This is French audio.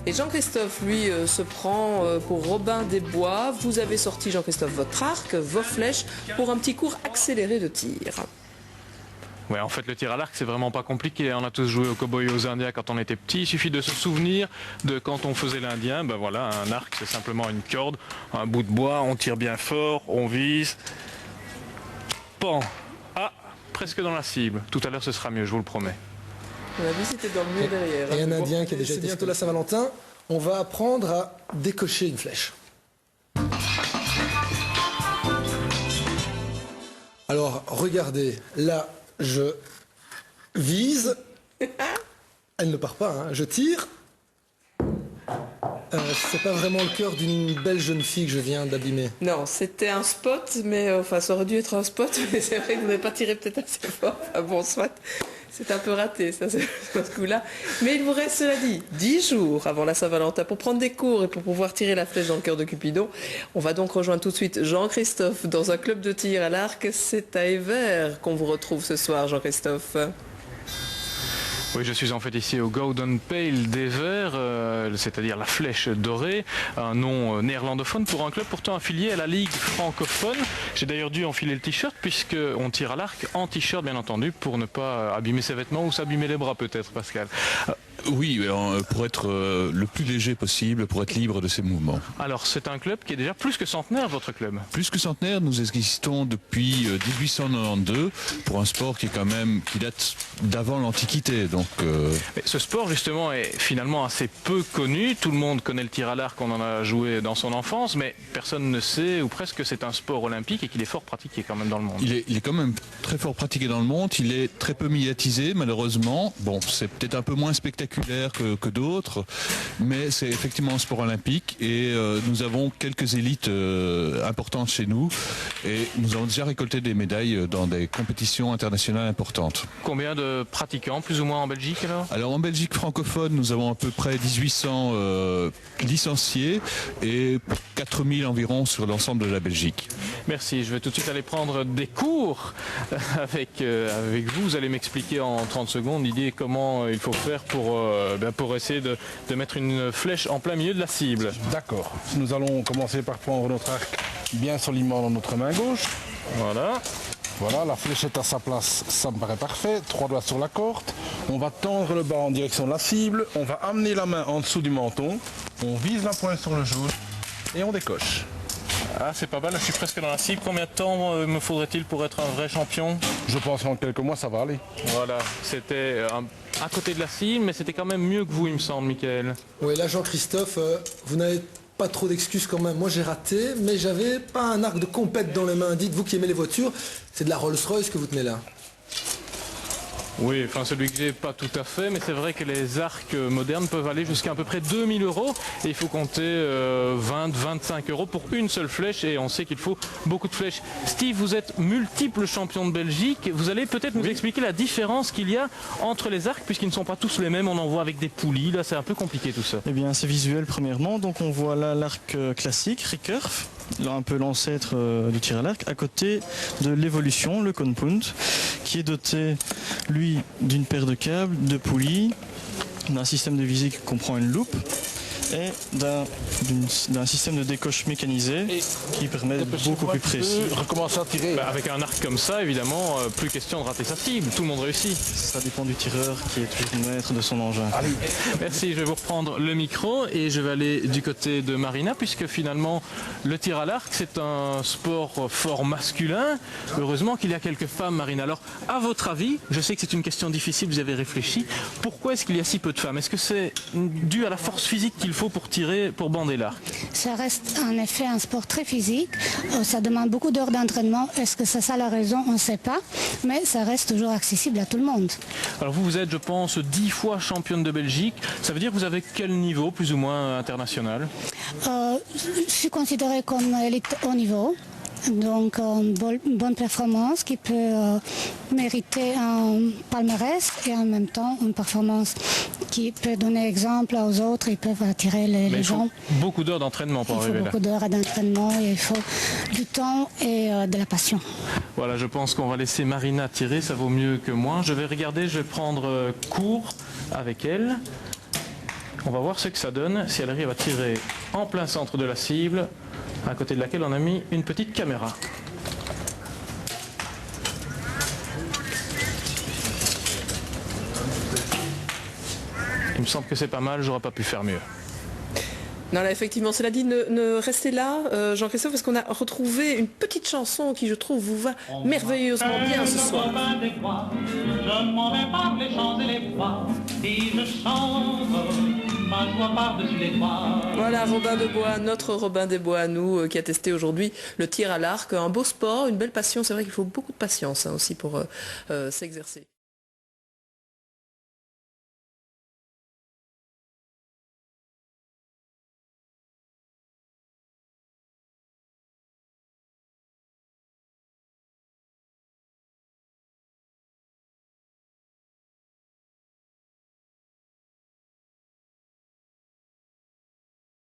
Et Jean-Christophe, lui, se prend pour Robin des Bois. Vous avez sorti, Jean-Christophe, votre arc, vos flèches, pour un petit cours accéléré de tir. Ouais, en fait, le tir à l'arc, c'est vraiment pas compliqué. On a tous joué aux cow-boys et aux indiens quand on était petit. Il suffit de se souvenir de quand on faisait l'indien. Ben voilà, un arc, c'est simplement une corde, un bout de bois, on tire bien fort, on vise. Pan. Ah, presque dans la cible. Tout à l'heure, ce sera mieux, je vous le promets. On a vu, c'était dans le mur derrière. Et un indien qui a déjà été... C'est bientôt la Saint-Valentin. On va apprendre à décocher une flèche. Alors, regardez, là, je vise. Elle ne part pas, hein. Je tire. C'est pas vraiment le cœur d'une belle jeune fille que je viens d'abîmer. Non, c'était un spot, mais enfin, ça aurait dû être un spot, mais c'est vrai que vous n'avez pas tiré peut-être assez fort. Enfin, bon, soit, c'est un peu raté, ça, ce coup-là. Mais il vous reste, cela dit, 10 jours avant la Saint-Valentin pour prendre des cours et pour pouvoir tirer la flèche dans le cœur de Cupidon. On va donc rejoindre tout de suite Jean-Christophe dans un club de tir à l'arc. C'est à Evere qu'on vous retrouve ce soir, Jean-Christophe. Oui, je suis en fait ici au Gouden Pale d'Evere, c'est-à-dire la flèche dorée, un nom néerlandophone pour un club pourtant affilié à la Ligue francophone. J'ai d'ailleurs dû enfiler le t-shirt puisqu'on tire à l'arc en t-shirt bien entendu pour ne pas abîmer ses vêtements ou s'abîmer les bras peut-être, Pascal. Oui, pour être le plus léger possible, pour être libre de ses mouvements. Alors c'est un club qui est déjà plus que centenaire, votre club? Plus que centenaire, nous existons depuis 1892 pour un sport qui date d'avant l'Antiquité. Donc, Mais ce sport justement est finalement assez peu connu. Tout le monde connaît le tir à l'arc, on en a joué dans son enfance, mais personne ne sait ou presque que c'est un sport olympique et qu'il est fort pratiqué quand même dans le monde. Il est quand même très fort pratiqué dans le monde, il est très peu médiatisé malheureusement. Bon, c'est peut-être un peu moins spectaculaire que d'autres, mais c'est effectivement un sport olympique et nous avons quelques élites importantes chez nous et nous avons déjà récolté des médailles dans des compétitions internationales importantes. Combien de pratiquants plus ou moins en Belgique alors? Alors en Belgique francophone, nous avons à peu près 1800 licenciés et 4000 environ sur l'ensemble de la Belgique. Merci, je vais tout de suite aller prendre des cours avec vous. Vous allez m'expliquer en 30 secondes l'idée comment il faut faire pour essayer de mettre une flèche en plein milieu de la cible. D'accord. Nous allons commencer par prendre notre arc bien solidement dans notre main gauche. Voilà. Voilà, la flèche est à sa place, ça me paraît parfait. 3 doigts sur la corde. On va tendre le bas en direction de la cible. On va amener la main en dessous du menton. On vise la pointe sur le jaune et on décoche. Ah, c'est pas mal, je suis presque dans la cible. Combien de temps me faudrait-il pour être un vrai champion? Je pense qu'en quelques mois, ça va aller. Voilà, c'était à côté de la cible, mais c'était quand même mieux que vous, il me semble, Michael. Oui, là, Jean-Christophe, vous n'avez pas trop d'excuses quand même. Moi, j'ai raté, mais j'avais pas un arc de compète dans les mains. Dites-vous qui aimez les voitures, c'est de la Rolls-Royce que vous tenez là. Oui, enfin celui que j'ai pas tout à fait, mais c'est vrai que les arcs modernes peuvent aller jusqu'à à peu près 2000 € et il faut compter 20-25 € pour une seule flèche et on sait qu'il faut beaucoup de flèches. Steve, vous êtes multiple champion de Belgique, vous allez peut-être nous expliquer la différence qu'il y a entre les arcs puisqu'ils ne sont pas tous les mêmes, on en voit avec des poulies, là c'est un peu compliqué tout ça. Eh bien c'est visuel premièrement, donc on voit là l'arc classique, recurve, là un peu l'ancêtre du tir à l'arc, à côté de l'évolution, le Konpound, qui est doté lui d'une paire de câbles, de poulies, d'un système de visée qui comprend une loupe et d'un système de décoche mécanisé qui permet d'être beaucoup plus précis. Recommencer à tirer. Avec un arc comme ça, évidemment, plus question de rater sa cible, tout le monde réussit. Ça dépend du tireur qui est toujours maître de son engin. Allez. Merci, je vais vous reprendre le micro et je vais aller du côté de Marina puisque finalement le tir à l'arc c'est un sport fort masculin. Heureusement qu'il y a quelques femmes, Marina. Alors à votre avis, je sais que c'est une question difficile, vous avez réfléchi, pourquoi est-ce qu'il y a si peu de femmes? Est-ce que c'est dû à la force physique qu'il faut pour tirer, pour bander l'arc? Ça reste en effet un sport très physique, ça demande beaucoup d'heures d'entraînement. Est-ce que c'est ça la raison? On ne sait pas, mais ça reste toujours accessible à tout le monde. Alors vous êtes, je pense, 10 fois championne de Belgique. Ça veut dire que vous avez quel niveau, plus ou moins international? Je suis considérée comme élite haut niveau. Donc une bonne performance qui peut mériter un palmarès et en même temps une performance qui peut donner exemple aux autres, ils peuvent attirer les gens. Il faut beaucoup d'heures d'entraînement pour arriver là. Il faut beaucoup d'heures d'entraînement et il faut du temps et de la passion. Voilà, je pense qu'on va laisser Marina tirer, ça vaut mieux que moi. Je vais regarder, je vais prendre cours avec elle. On va voir ce que ça donne si elle arrive à tirer en plein centre de la cible, à côté de laquelle on a mis une petite caméra. Il me semble que c'est pas mal, j'aurais pas pu faire mieux. Non, là, effectivement, cela dit, ne restez là, Jean-Christophe, parce qu'on a retrouvé une petite chanson qui, je trouve, vous va merveilleusement bien ce soir. Je m'en vais par les champs et les bois, et je chante ma joie par-dessus les toits. Voilà, Robin des Bois, notre Robin des Bois à nous, qui a testé aujourd'hui le tir à l'arc. Un beau sport, une belle passion. C'est vrai qu'il faut beaucoup de patience aussi pour s'exercer.